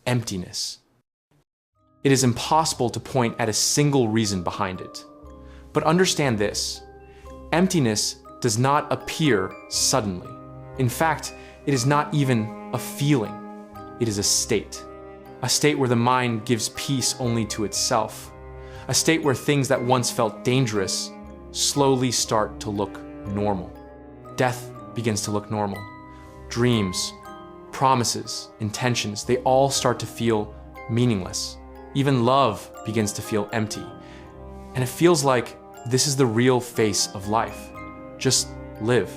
emptiness. It is impossible to point at a single reason behind it. But understand this: emptiness does not appear suddenly. In fact, it is not even a feeling. It is a state where the mind gives peace only to itself, a state where things that once felt dangerous slowly start to look normal. Death begins to look normal. Dreams, promises, intentions, they all start to feel meaningless. Even love begins to feel empty. And it feels like this is the real face of life. Just live.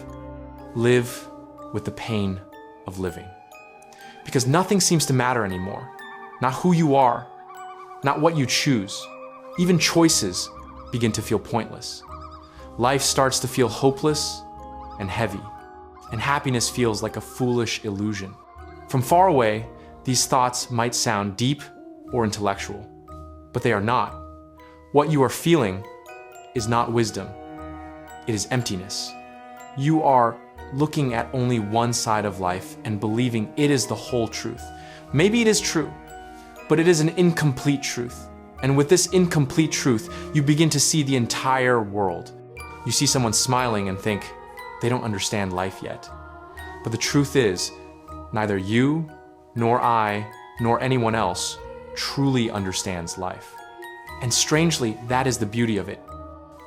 Live with the pain of living. Because nothing seems to matter anymore. Not who you are, not what you choose. Even choices begin to feel pointless. Life starts to feel hopeless and heavy, and happiness feels like a foolish illusion. From far away, these thoughts might sound deep or intellectual, but they are not. What you are feeling is not wisdom, it is emptiness. You are looking at only one side of life and believing it is the whole truth. Maybe it is true, but it is an incomplete truth. And with this incomplete truth, you begin to see the entire world. You see someone smiling and think, they don't understand life yet. But the truth is, neither you, nor I, nor anyone else truly understands life. And strangely, that is the beauty of it.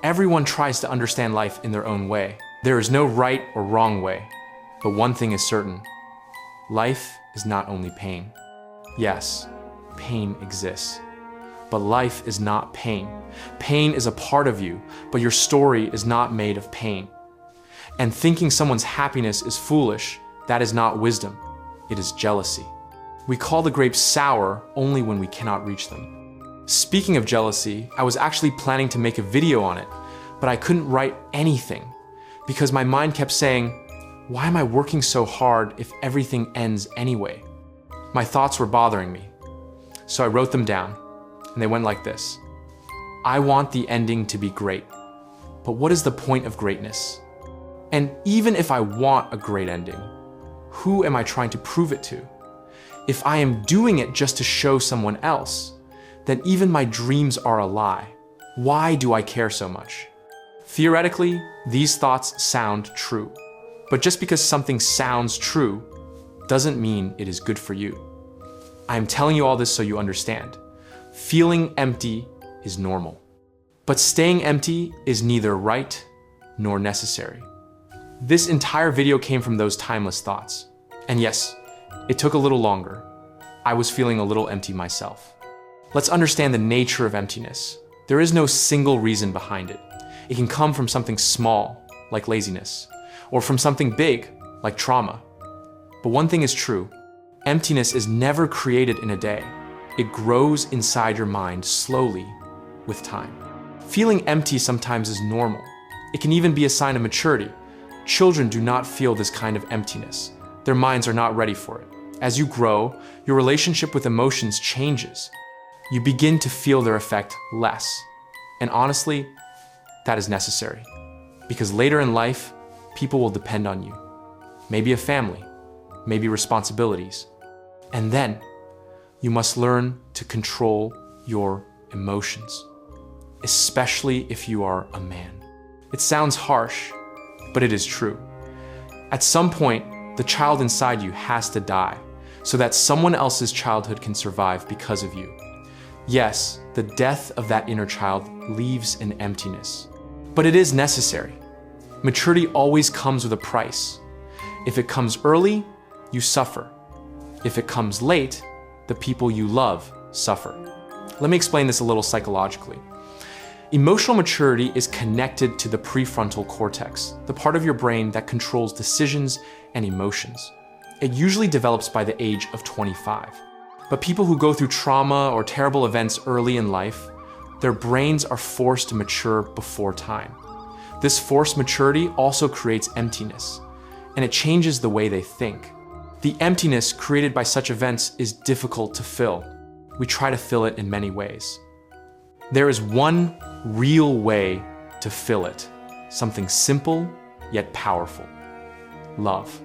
Everyone tries to understand life in their own way. There is no right or wrong way. But one thing is certain: life is not only pain. Yes, pain exists. But life is not pain. Pain is a part of you, but your story is not made of pain. And thinking someone's happiness is foolish, that is not wisdom. It is jealousy. We call the grapes sour only when we cannot reach them. Speaking of jealousy, I was actually planning to make a video on it, but I couldn't write anything because my mind kept saying, why am I working so hard if everything ends anyway? My thoughts were bothering me. So I wrote them down, and they went like this. I want the ending to be great, but what is the point of greatness? And even if I want a great ending, who am I trying to prove it to? If I am doing it just to show someone else, then even my dreams are a lie. Why do I care so much? Theoretically, these thoughts sound true. But just because something sounds true doesn't mean it is good for you. I am telling you all this so you understand. Feeling empty is normal. But staying empty is neither right nor necessary. This entire video came from those timeless thoughts. And yes, it took a little longer. I was feeling a little empty myself. Let's understand the nature of emptiness. There is no single reason behind it. It can come from something small, like laziness, or from something big, like trauma. But one thing is true: emptiness is never created in a day. It grows inside your mind slowly with time. Feeling empty sometimes is normal. It can even be a sign of maturity. Children do not feel this kind of emptiness. Their minds are not ready for it. As you grow, your relationship with emotions changes. You begin to feel their effect less. And honestly, that is necessary. Because later in life, people will depend on you. Maybe a family, maybe responsibilities. And then, you must learn to control your emotions, especially if you are a man. It sounds harsh, but it is true. At some point, the child inside you has to die so that someone else's childhood can survive because of you. Yes, the death of that inner child leaves an emptiness, but it is necessary. Maturity always comes with a price. If it comes early, you suffer. If it comes late, the people you love suffer. Let me explain this a little psychologically. Emotional maturity is connected to the prefrontal cortex, the part of your brain that controls decisions and emotions. It usually develops by the age of 25. But people who go through trauma or terrible events early in life, their brains are forced to mature before time. This forced maturity also creates emptiness, and it changes the way they think. The emptiness created by such events is difficult to fill. We try to fill it in many ways. There is one real way to fill it, something simple yet powerful. Love.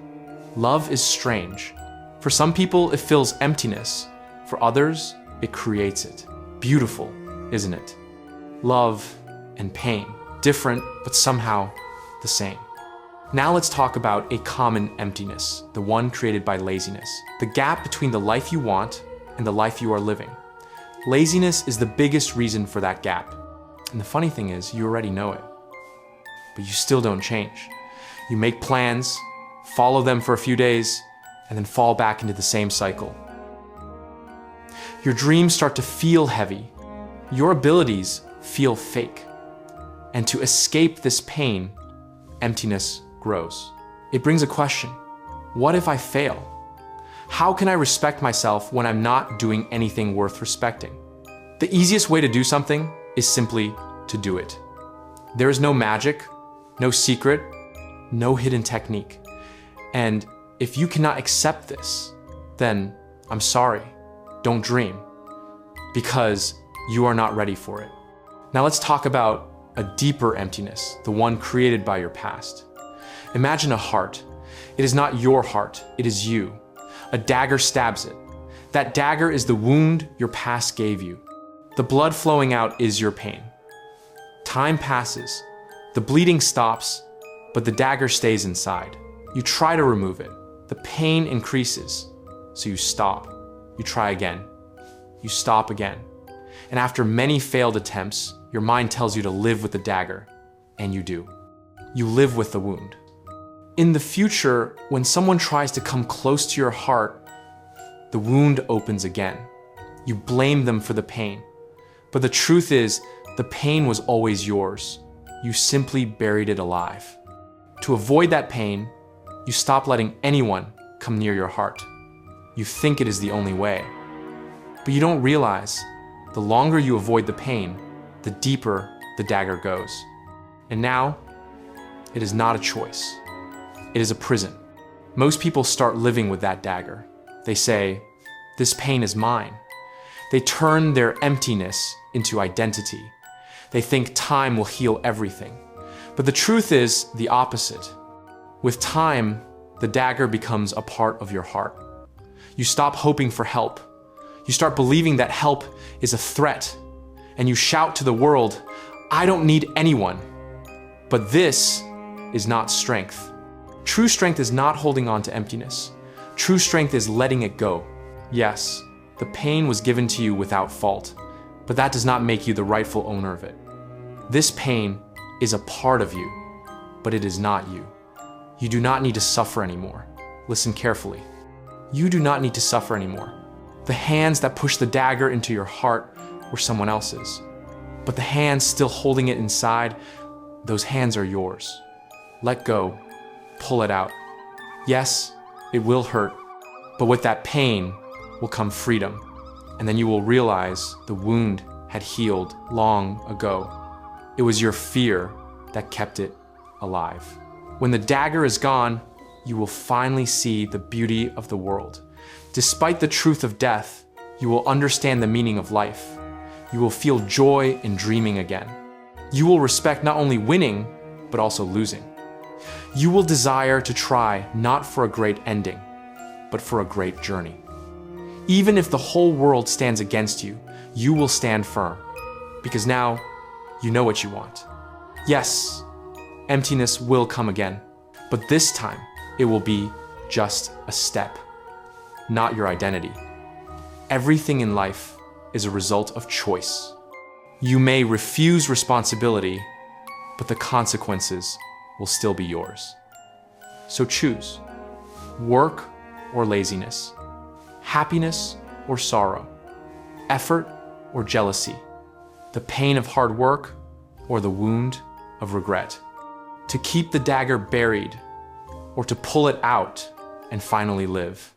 Love is strange. For some people, it fills emptiness. For others, it creates it. Beautiful, isn't it? Love and pain, different but somehow the same. Now let's talk about a common emptiness, the one created by laziness, the gap between the life you want and the life you are living. Laziness is the biggest reason for that gap. And the funny thing is, you already know it, but you still don't change. You make plans, follow them for a few days, and then fall back into the same cycle. Your dreams start to feel heavy. Your abilities feel fake. And to escape this pain, emptiness grows. It brings a question. What if I fail? How can I respect myself when I'm not doing anything worth respecting? The easiest way to do something is simply to do it. There is no magic, no secret, no hidden technique. And if you cannot accept this, then I'm sorry, don't dream, because you are not ready for it. Now let's talk about a deeper emptiness, the one created by your past. Imagine a heart. It is not your heart, it is you. A dagger stabs it. That dagger is the wound your past gave you. The blood flowing out is your pain. Time passes, the bleeding stops, but the dagger stays inside. You try to remove it. The pain increases, so you stop. You try again. You stop again. And after many failed attempts, your mind tells you to live with the dagger, and you do. You live with the wound. In the future, when someone tries to come close to your heart, the wound opens again. You blame them for the pain. But the truth is, the pain was always yours. You simply buried it alive. To avoid that pain, you stop letting anyone come near your heart. You think it is the only way. But you don't realize, the longer you avoid the pain, the deeper the dagger goes. And now, it is not a choice. It is a prison. Most people start living with that dagger. They say, this pain is mine. They turn their emptiness into identity. They think time will heal everything. But the truth is the opposite. With time, the dagger becomes a part of your heart. You stop hoping for help. You start believing that help is a threat. And you shout to the world, I don't need anyone. But this is not strength. True strength is not holding on to emptiness. True strength is letting it go. Yes, the pain was given to you without fault, but that does not make you the rightful owner of it. This pain is a part of you, but it is not you. You do not need to suffer anymore. Listen carefully. You do not need to suffer anymore. The hands that pushed the dagger into your heart were someone else's, but the hands still holding it inside, those hands are yours. Let go. Pull it out. Yes, it will hurt, but with that pain will come freedom, and then you will realize the wound had healed long ago. It was your fear that kept it alive. When the dagger is gone, you will finally see the beauty of the world. Despite the truth of death, you will understand the meaning of life. You will feel joy in dreaming again. You will respect not only winning, but also losing. You will desire to try not for a great ending, but for a great journey. Even if the whole world stands against you, you will stand firm, because now you know what you want. Yes, emptiness will come again, but this time it will be just a step, not your identity. Everything in life is a result of choice. You may refuse responsibility, but the consequences will still be yours. So choose work or laziness, happiness or sorrow, effort or jealousy, the pain of hard work or the wound of regret, to keep the dagger buried or to pull it out and finally live.